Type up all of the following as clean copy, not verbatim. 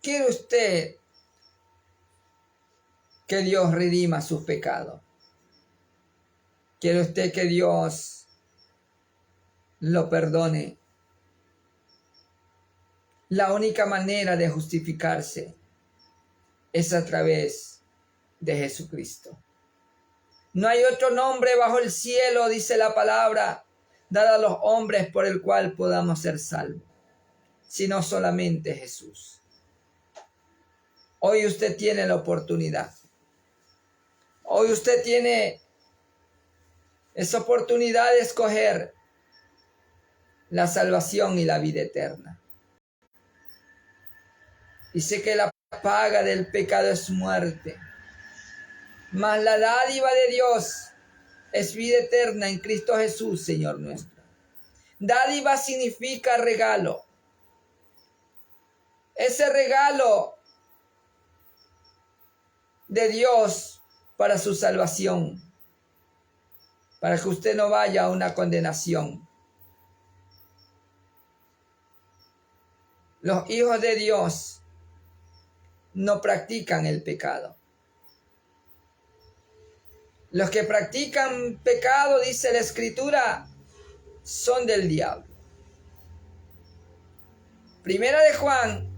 ¿Quiere usted que Dios redima sus pecados? ¿Quiere usted que Dios lo perdone? La única manera de justificarse es a través de Jesucristo. No hay otro nombre bajo el cielo, dice la palabra, dada a los hombres por el cual podamos ser salvos, sino solamente Jesús. Hoy usted tiene la oportunidad. Hoy usted tiene esa oportunidad de escoger la salvación y la vida eterna. Dice que la paga del pecado es muerte, mas la dádiva de Dios es vida eterna en Cristo Jesús, Señor nuestro. Dádiva significa regalo. Ese regalo de Dios para su salvación, para que usted no vaya a una condenación. Los hijos de Dios no practican el pecado. Los que practican pecado, dice la Escritura, son del diablo. Primera de Juan,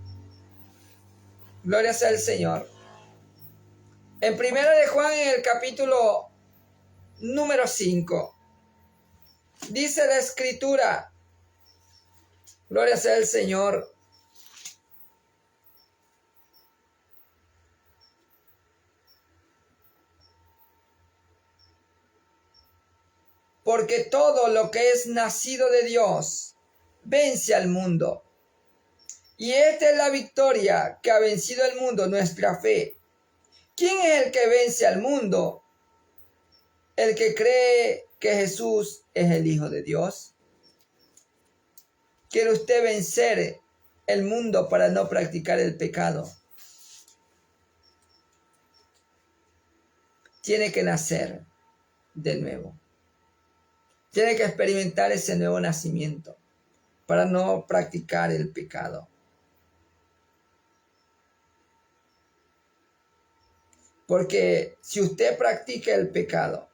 gloria sea al Señor. En Primera de Juan, en el capítulo número 5, dice la Escritura, gloria sea al Señor. Porque todo lo que es nacido de Dios vence al mundo. Y esta es la victoria que ha vencido el mundo, nuestra fe. ¿Quién es el que vence al mundo? El que cree que Jesús es el Hijo de Dios. ¿Quiere usted vencer el mundo para no practicar el pecado? Tiene que nacer de nuevo. Tiene que experimentar ese nuevo nacimiento para no practicar el pecado. Porque si usted practica el pecado,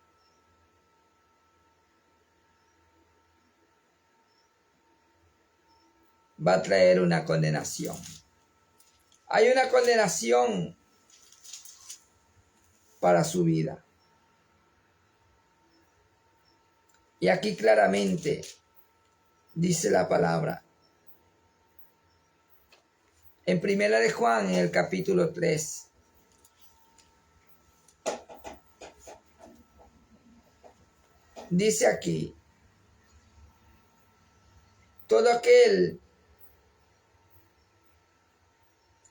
va a traer una condenación. Hay una condenación para su vida. Y aquí claramente dice la palabra. En Primera de Juan, en el capítulo 3. Dice aquí, todo aquel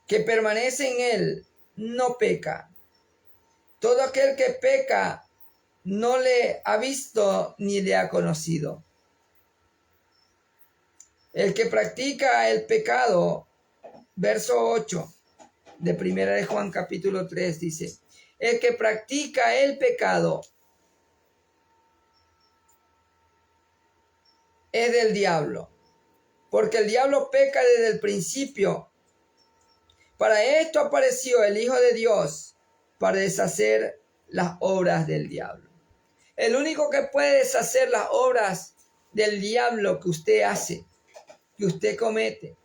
que permanece en él no peca. Todo aquel que peca no le ha visto ni le ha conocido. El que practica el pecado, verso 8 de Primera de Juan capítulo 3 dice, el que practica el pecado es del diablo, porque el diablo peca desde el principio. Para esto apareció el Hijo de Dios, para deshacer las obras del diablo. El único que puede deshacer las obras del diablo que usted hace, que usted comete,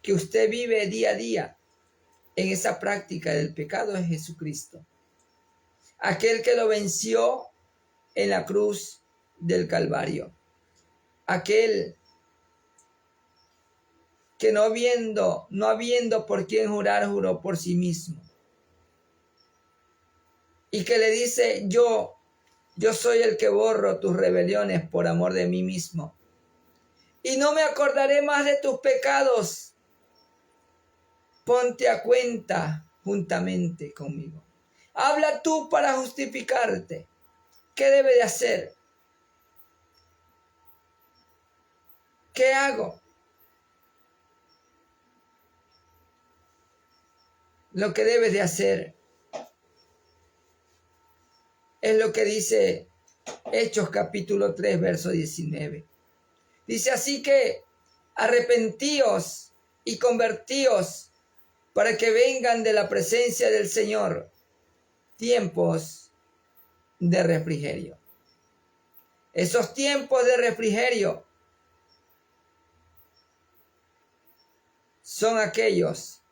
que usted vive día a día en esa práctica del pecado es Jesucristo. Aquel que lo venció en la cruz del Calvario. Aquel que no habiendo por quién jurar, juró por sí mismo. Y que le dice, yo soy el que borro tus rebeliones por amor de mí mismo. Y no me acordaré más de tus pecados. Ponte a cuenta juntamente conmigo. Habla tú para justificarte. ¿Qué debe de hacer? ¿Qué hago? Lo que debes de hacer es lo que dice Hechos capítulo 3, verso 19. Dice así que arrepentíos y convertíos para que vengan de la presencia del Señor tiempos de refrigerio. Esos tiempos de refrigerio son aquellos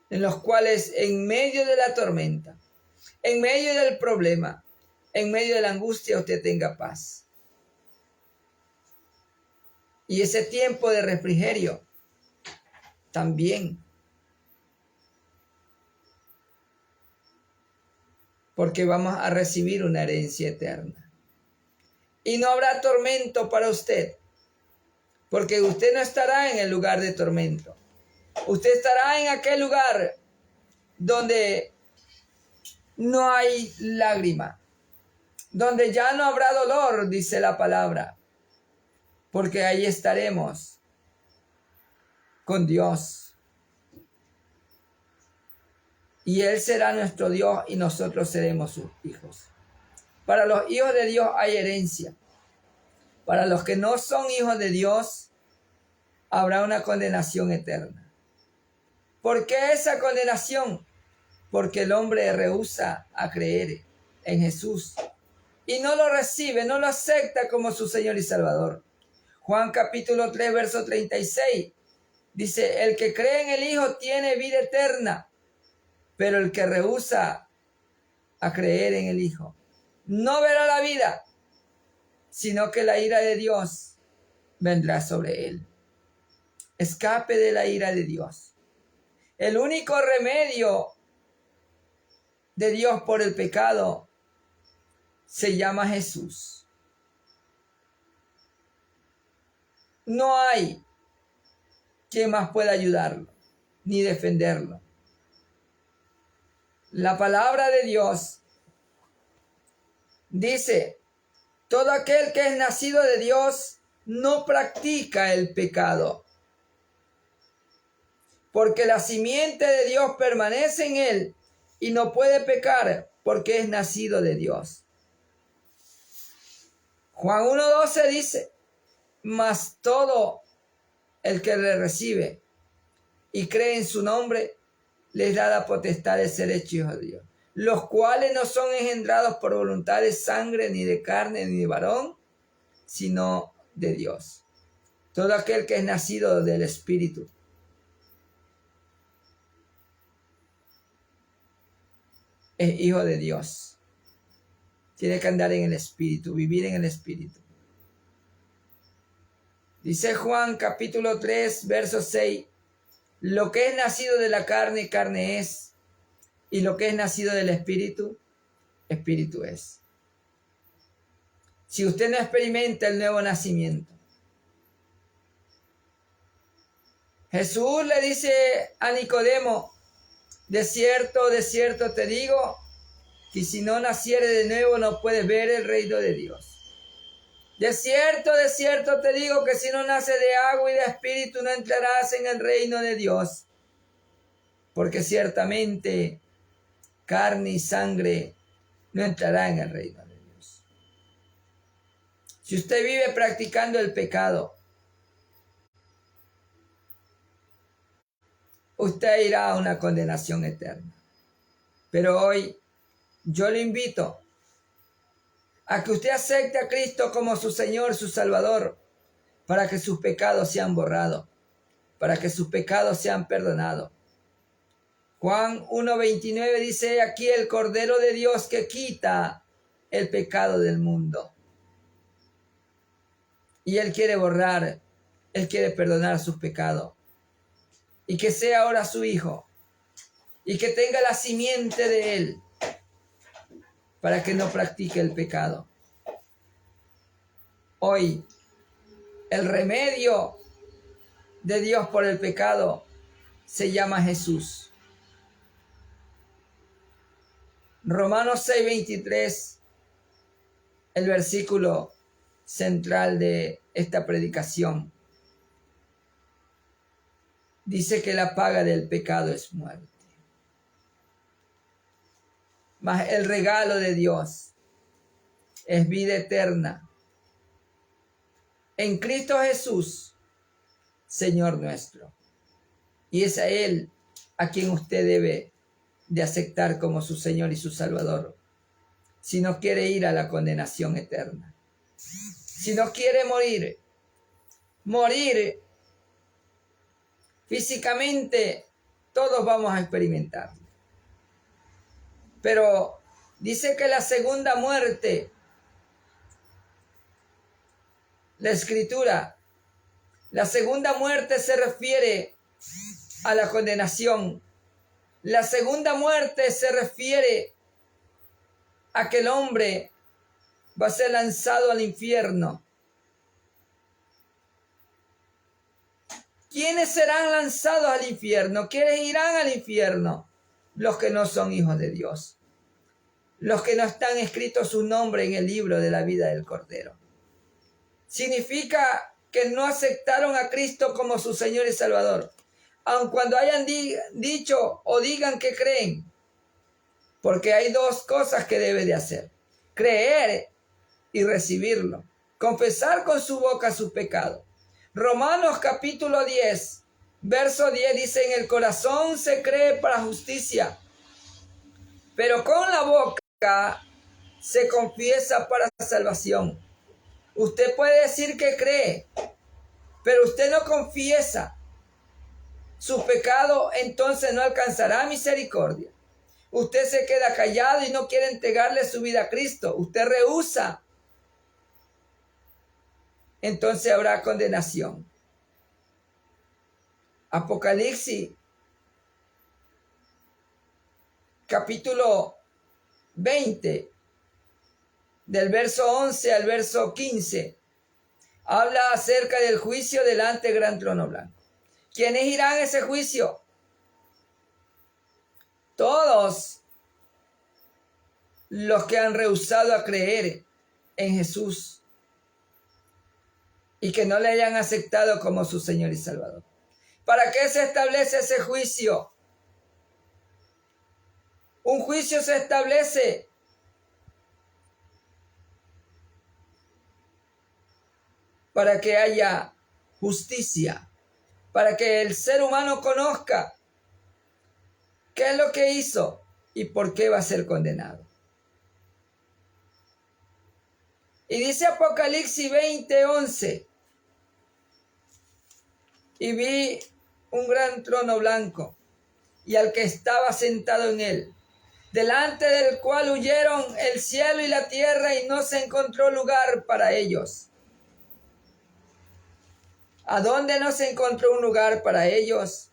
en los cuales en medio de la tormenta, en medio del problema, en medio de la angustia, usted tenga paz. Y ese tiempo de refrigerio también, porque vamos a recibir una herencia eterna. Y no habrá tormento para usted, porque usted no estará en el lugar de tormento. Usted estará en aquel lugar donde no hay lágrima, donde ya no habrá dolor, dice la palabra, porque ahí estaremos con Dios. Y Él será nuestro Dios y nosotros seremos sus hijos. Para los hijos de Dios hay herencia. Para los que no son hijos de Dios, habrá una condenación eterna. ¿Por qué esa condenación? Porque el hombre rehúsa a creer en Jesús y no lo recibe, no lo acepta como su Señor y Salvador. Juan capítulo 3, verso 36 dice: el que cree en el Hijo tiene vida eterna, pero el que rehúsa a creer en el Hijo no verá la vida, sino que la ira de Dios vendrá sobre él. Escape de la ira de Dios. El único remedio de Dios por el pecado se llama Jesús. No hay quien más pueda ayudarlo ni defenderlo. La palabra de Dios dice: todo aquel que es nacido de Dios no practica el pecado, porque la simiente de Dios permanece en él y no puede pecar porque es nacido de Dios. Juan 1:12 dice: mas todo el que le recibe y cree en su nombre, les da la potestad de ser hechos hijos de Dios, los cuales no son engendrados por voluntad de sangre, ni de carne, ni de varón, sino de Dios. Todo aquel que es nacido del Espíritu es hijo de Dios. Tiene que andar en el Espíritu, vivir en el Espíritu. Dice Juan capítulo 3, verso 6: lo que es nacido de la carne, carne es, y lo que es nacido del Espíritu, Espíritu es. Si usted no experimenta el nuevo nacimiento, Jesús le dice a Nicodemo: de cierto te digo, que si no naciere de nuevo no puedes ver el reino de Dios. De cierto te digo que si no nace de agua y de espíritu no entrarás en el reino de Dios. Porque ciertamente carne y sangre no entrará en el reino de Dios. Si usted vive practicando el pecado, usted irá a una condenación eterna. Pero hoy yo le invito a que usted acepte a Cristo como su Señor, su Salvador, para que sus pecados sean borrados, para que sus pecados sean perdonados. Juan 1:29 dice: aquí el Cordero de Dios que quita el pecado del mundo. Y Él quiere borrar, Él quiere perdonar sus pecados. Y que sea ahora su Hijo. Y que tenga la simiente de Él, para que no practique el pecado. Hoy, el remedio de Dios por el pecado se llama Jesús. Romanos 6:23, el versículo central de esta predicación, dice que la paga del pecado es muerte. Mas el regalo de Dios es vida eterna en Cristo Jesús, Señor nuestro. Y es a Él a quien usted debe de aceptar como su Señor y su Salvador, si no quiere ir a la condenación eterna. Si no quiere morir físicamente, todos vamos a experimentar. Pero dice que la segunda muerte, la Escritura, la segunda muerte se refiere a la condenación. La segunda muerte se refiere a que el hombre va a ser lanzado al infierno. ¿Quiénes serán lanzados al infierno? ¿Quiénes irán al infierno? Los que no son hijos de Dios. Los que no están escritos su nombre en el libro de la vida del Cordero. Significa que no aceptaron a Cristo como su Señor y Salvador, aun cuando hayan dicho o digan que creen. Porque hay dos cosas que debe de hacer: creer y recibirlo, confesar con su boca su pecado. Romanos capítulo 10, verso 10 dice: en el corazón se cree para justicia, pero con la boca se confiesa para salvación. Usted puede decir que cree, pero usted no confiesa su pecado, entonces no alcanzará misericordia. Usted se queda callado y no quiere entregarle su vida a Cristo. Usted rehúsa, entonces habrá condenación. Apocalipsis capítulo 20, del verso 11 al verso 15, habla acerca del juicio delante del gran trono blanco. ¿Quiénes irán a ese juicio? Todos los que han rehusado a creer en Jesús y que no le hayan aceptado como su Señor y Salvador. ¿Para qué se establece ese juicio? Un juicio se establece para que haya justicia, para que el ser humano conozca qué es lo que hizo y por qué va a ser condenado. Y dice Apocalipsis 20:11: y vi un gran trono blanco y al que estaba sentado en él, delante del cual huyeron el cielo y la tierra y no se encontró lugar para ellos. ¿A dónde no se encontró un lugar para ellos?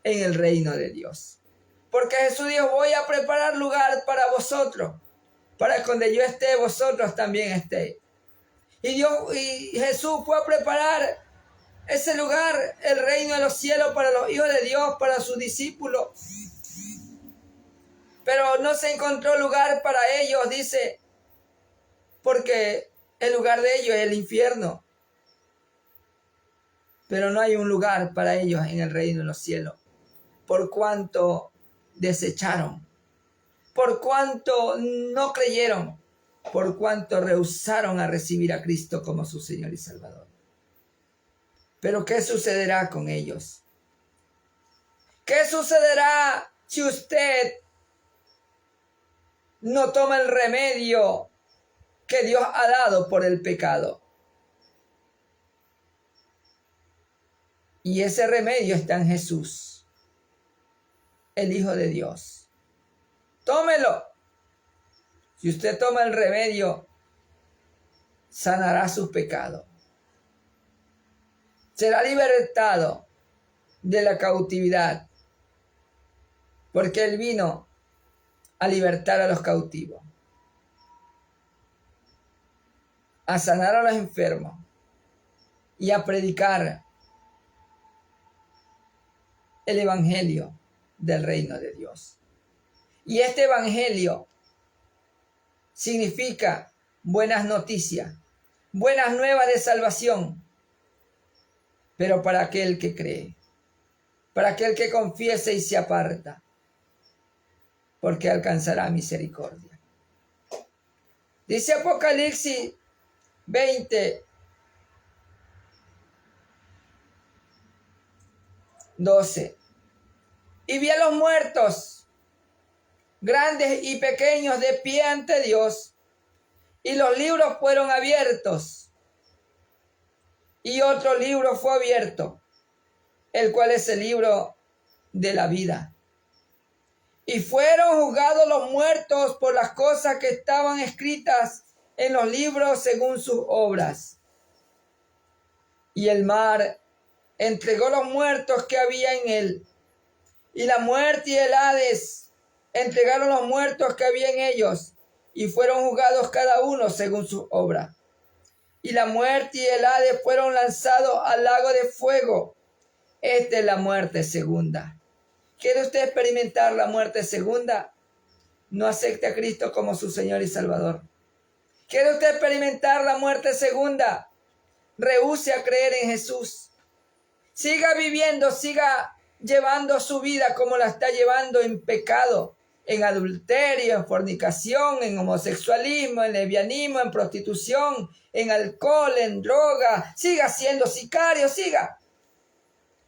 En el reino de Dios. Porque Jesús dijo: voy a preparar lugar para vosotros, para que donde yo esté, vosotros también estéis. Y Jesús fue a preparar ese lugar, el reino de los cielos, para los hijos de Dios, para sus discípulos. Pero no se encontró lugar para ellos, dice, porque el lugar de ellos es el infierno. Pero no hay un lugar para ellos en el reino de los cielos, por cuanto desecharon, por cuanto no creyeron, por cuanto rehusaron a recibir a Cristo como su Señor y Salvador. Pero ¿qué sucederá con ellos? ¿Qué sucederá si usted no toma el remedio que Dios ha dado por el pecado? Y ese remedio está en Jesús, el Hijo de Dios. Tómelo. Si usted toma el remedio, sanará sus pecados. Será libertado de la cautividad, porque Él vino a libertar a los cautivos, a sanar a los enfermos y a predicar el evangelio del reino de Dios. Y este evangelio significa buenas noticias, buenas nuevas de salvación, pero para aquel que cree, para aquel que confiese y se aparta, porque alcanzará misericordia. Dice Apocalipsis 20:12: Y vi a los muertos, grandes y pequeños, de pie ante Dios, y los libros fueron abiertos. Y otro libro fue abierto, el cual es el libro de la vida. Y fueron juzgados los muertos por las cosas que estaban escritas en los libros según sus obras. Y el mar entregó los muertos que había en él. Y la muerte y el Hades entregaron los muertos que había en ellos. Y fueron juzgados cada uno según su obra. Y la muerte y el Hades fueron lanzados al lago de fuego. Esta es la muerte segunda. ¿Quiere usted experimentar la muerte segunda? No acepte a Cristo como su Señor y Salvador. ¿Quiere usted experimentar la muerte segunda? Rehúse a creer en Jesús. Siga viviendo, siga llevando su vida como la está llevando en pecado, en adulterio, en fornicación, en homosexualismo, en lesbianismo, en prostitución, en alcohol, en droga. Siga siendo sicario, siga.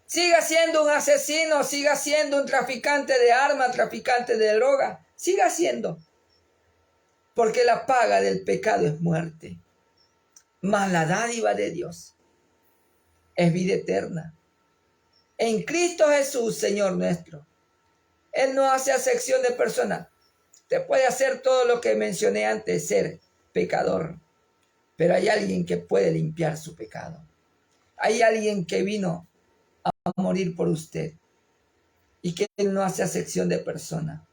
Siga siendo un asesino, siga siendo un traficante de armas, traficante de droga. Siga siendo. Porque la paga del pecado es muerte. Mas la dádiva de Dios es vida eterna. En Cristo Jesús, Señor nuestro. Él no hace acepción de personas. Usted puede hacer todo lo que mencioné antes, ser pecador. Pero hay alguien que puede limpiar su pecado. Hay alguien que vino a morir por usted. Y que Él no hace acepción de persona.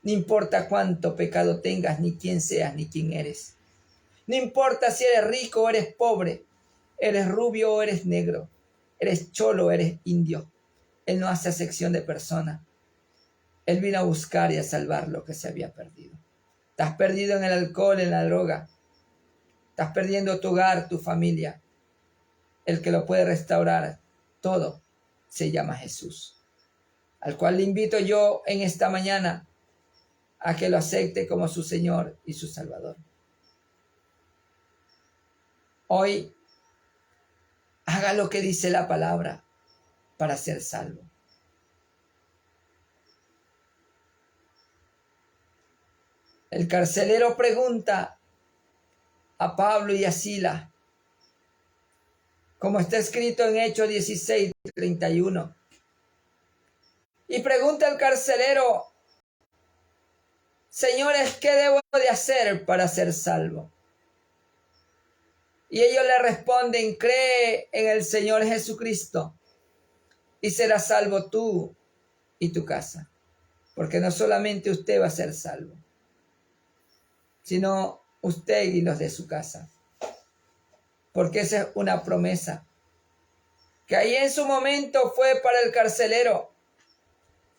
No importa cuánto pecado tengas, ni quién seas, ni quién eres. No importa si eres rico o eres pobre, eres rubio o eres negro, eres cholo o eres indio. Él no hace acepción de persona. Él vino a buscar y a salvar lo que se había perdido. Estás perdido en el alcohol, en la droga. Estás perdiendo tu hogar, tu familia. El que lo puede restaurar todo se llama Jesús, al cual le invito yo en esta mañana a que lo acepte como su Señor y su Salvador. Hoy, haga lo que dice la palabra para ser salvo. El carcelero pregunta a Pablo y a Silas, como está escrito en Hechos 16:31. Y pregunta al carcelero: Señores, ¿qué debo de hacer para ser salvo? Y ellos le responden: cree en el Señor Jesucristo y serás salvo tú y tu casa. Porque no solamente usted va a ser salvo, sino usted y los de su casa. Porque esa es una promesa que ahí en su momento fue para el carcelero.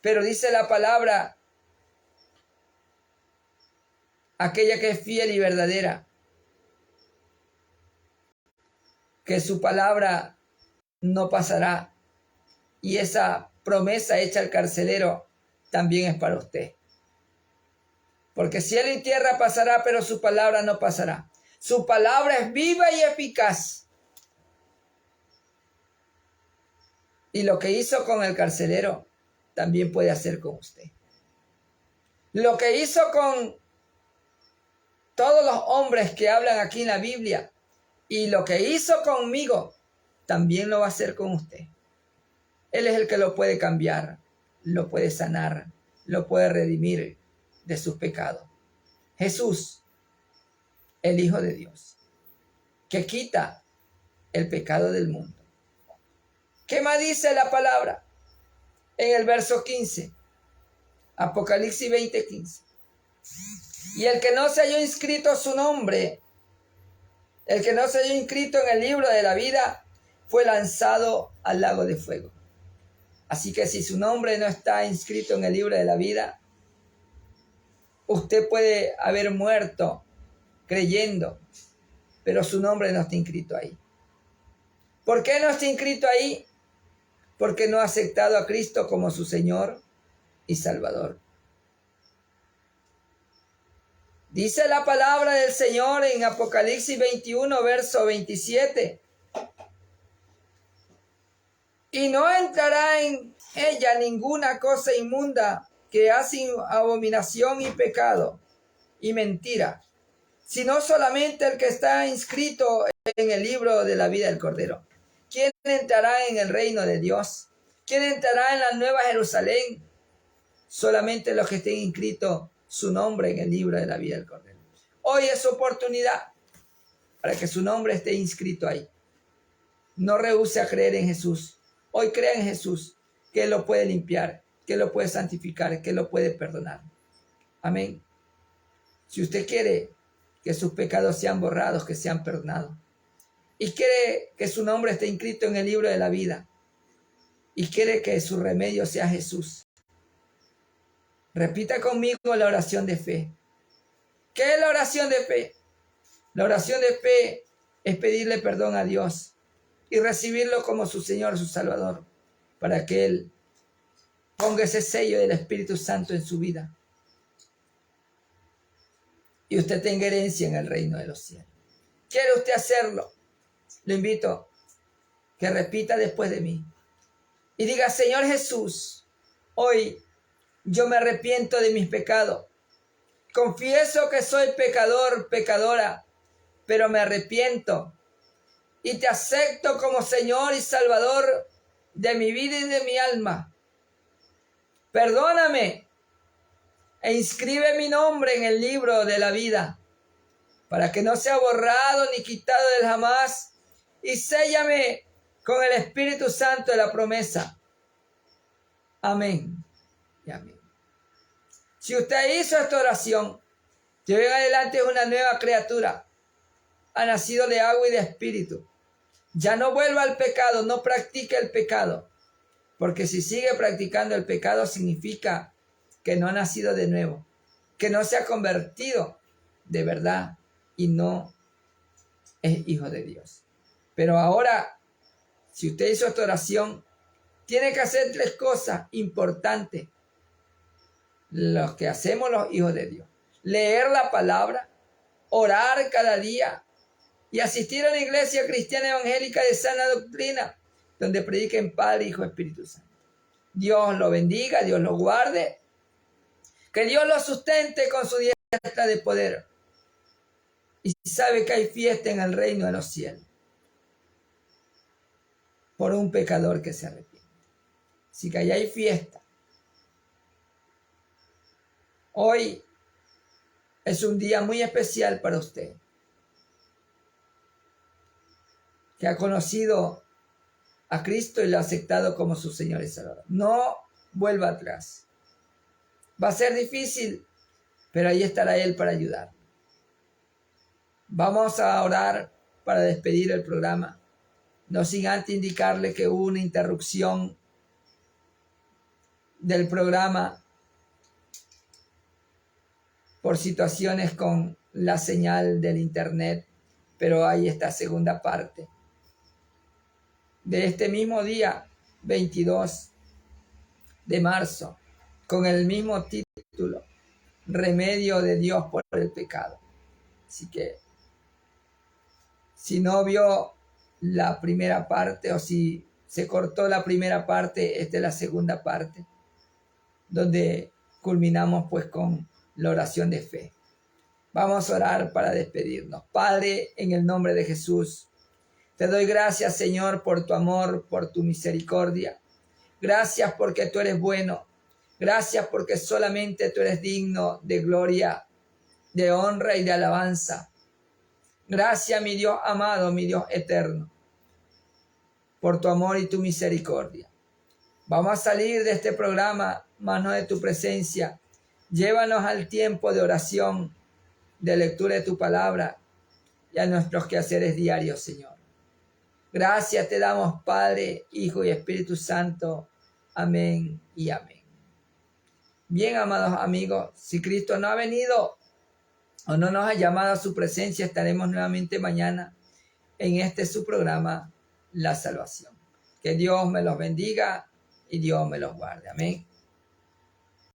Pero dice la palabra, aquella que es fiel y verdadera, que su palabra no pasará. Y esa promesa hecha al carcelero también es para usted. Porque cielo y tierra pasará, pero su palabra no pasará. Su palabra es viva y eficaz. Y lo que hizo con el carcelero, también puede hacer con usted. Lo que hizo con todos los hombres que hablan aquí en la Biblia, y lo que hizo conmigo, también lo va a hacer con usted. Él es el que lo puede cambiar, lo puede sanar, lo puede redimir de sus pecados. Jesús, el Hijo de Dios, que quita el pecado del mundo. ¿Qué más dice la palabra? En el verso 15, Apocalipsis 20:15. Y el que no se halló inscrito su nombre, el que no se halló inscrito en el libro de la vida, fue lanzado al lago de fuego. Así que si su nombre no está inscrito en el libro de la vida, usted puede haber muerto creyendo, pero su nombre no está inscrito ahí. ¿Por qué no está inscrito ahí? Porque no ha aceptado a Cristo como su Señor y Salvador. Dice la palabra del Señor en Apocalipsis 21, verso 27. Y no entrará en ella ninguna cosa inmunda que hace abominación y pecado y mentira, sino solamente el que está inscrito en el libro de la vida del Cordero. ¿Quién entrará en el reino de Dios? ¿Quién entrará en la nueva Jerusalén? Solamente los que estén inscritos su nombre en el libro de la vida del Cordero. Hoy es oportunidad para que su nombre esté inscrito ahí. No rehúse a creer en Jesús. Hoy crea en Jesús, que Él lo puede limpiar, que Él lo puede santificar, que Él lo puede perdonar. Amén. Si usted quiere que sus pecados sean borrados, que sean perdonados, y quiere que su nombre esté inscrito en el libro de la vida, y quiere que su remedio sea Jesús, repita conmigo la oración de fe. ¿Qué es la oración de fe? La oración de fe es pedirle perdón a Dios y recibirlo como su Señor, su Salvador, para que Él ponga ese sello del Espíritu Santo en su vida y usted tenga herencia en el reino de los cielos. ¿Quiere usted hacerlo? Le invito que repita después de mí y diga: Señor Jesús, hoy yo me arrepiento de mis pecados. Confieso que soy pecador, pecadora, pero me arrepiento y te acepto como Señor y Salvador de mi vida y de mi alma. Perdóname e inscribe mi nombre en el libro de la vida, para que no sea borrado ni quitado del jamás, y séllame con el Espíritu Santo de la promesa. Amén y amén. Si usted hizo esta oración, de hoy en adelante es una nueva criatura. Ha nacido de agua y de espíritu. Ya no vuelva al pecado, no practique el pecado, porque si sigue practicando el pecado significa que no ha nacido de nuevo, que no se ha convertido de verdad y no es hijo de Dios. Pero ahora, si usted hizo esta oración, tiene que hacer 3 cosas importantes, los que hacemos los hijos de Dios: leer la palabra, orar cada día y asistir a una iglesia cristiana evangélica de sana doctrina, donde prediquen Padre, Hijo, Espíritu Santo. Dios lo bendiga, Dios lo guarde, que Dios lo sustente con su diestra de poder. Y sabe que hay fiesta en el reino de los cielos por un pecador que se arrepiente. Así que allá hay fiesta. Hoy es un día muy especial para usted, que ha conocido a Cristo y lo ha aceptado como su Señor y Salvador. No vuelva atrás. Va a ser difícil, pero ahí estará Él para ayudar. Vamos a orar para despedir el programa, no sin antes indicarle que hubo una interrupción del programa por situaciones con la señal del internet, pero hay esta segunda parte de este mismo día 22 de marzo con el mismo título: Remedio de Dios por el pecado. Así que si no vio la primera parte o si se cortó la primera parte, esta es la segunda parte, donde culminamos pues con la oración de fe. Vamos a orar para despedirnos. Padre, en el nombre de Jesús, te doy gracias, Señor, por tu amor, por tu misericordia. Gracias porque tú eres bueno. Gracias porque solamente tú eres digno de gloria, de honra y de alabanza. Gracias, mi Dios amado, mi Dios eterno, por tu amor y tu misericordia. Vamos a salir de este programa, mano de tu presencia. Llévanos al tiempo de oración, de lectura de tu palabra y a nuestros quehaceres diarios, Señor. Gracias te damos, Padre, Hijo y Espíritu Santo. Amén y amén. Bien, amados amigos, si Cristo no ha venido o no nos ha llamado a su presencia, estaremos nuevamente mañana en este su programa, La Salvación. Que Dios me los bendiga y Dios me los guarde. Amén.